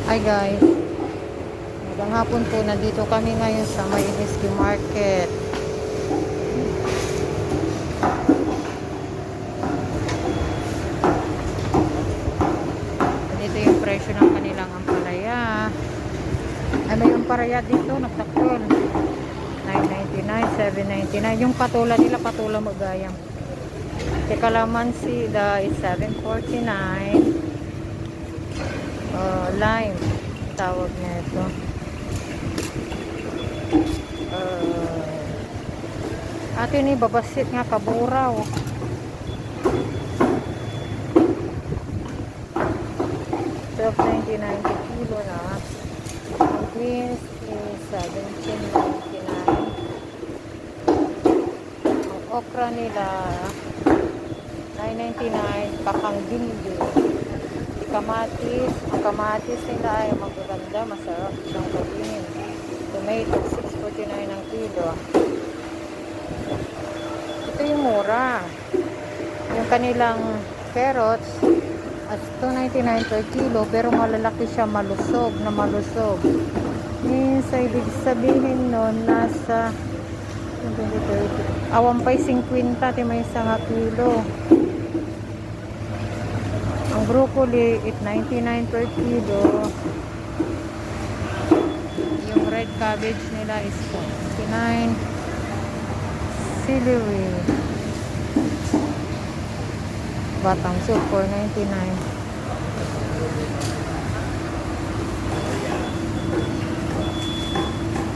Hi guys, magandang hapon po. Nandito kami ngayon sa May Rescue Market. Dito yung presyo ng kanilang ampalaya. Ay, may ampalaya dito, nagtakol. 9.99, 7.99. Yung patula nila, patula magayam. Kalamansi is 7.49. Lime tawag na ito. Atin ni babasit nga kaburaw. $12.99 kilo na. Ang greens is $17.99. Ang okra nila $9.99. Pakang gindi. Ang kamatis nila ay magaganda, masarap siyang kainin. Tomato, $6.49 ang kilo. Ito yung mura. Yung kanilang carrots at $2.99 per kilo, pero malalaki siya, malusog. Sa ibig sabihin nun, nasa 1.50 may isang kilo. Ang broccoli, $8.99 per kilo. Yung red cabbage nila is $49. Celery, batang soup, $4.99.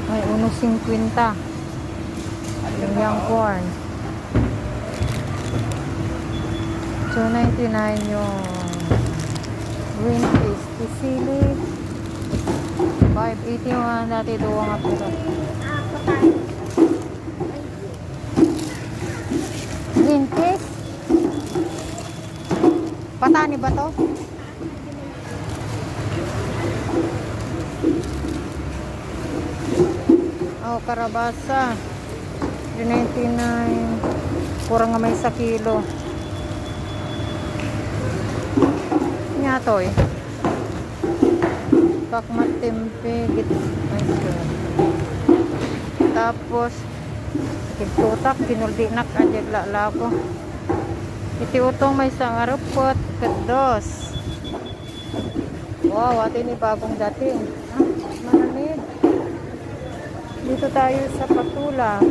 Ay, $1.50. Yung young corn, $2.99 yung green tasty sili. $5.80 yung natin doon nga pito. Green case? Patani ba to? Karabasa, $3.99. Kurang nga may sa kilo. Nyatoy. Pakmat tempe, tapos kitutak, kinuldinak, adyagla ko. Iti utong may sangarupot, kados. Wow, atin ni bagong dating. Mananid. Dito tayo sa patula.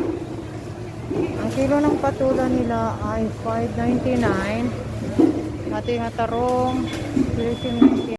Ang kilo ng patula nila ay $5.99. Ating hatarong, $13.99.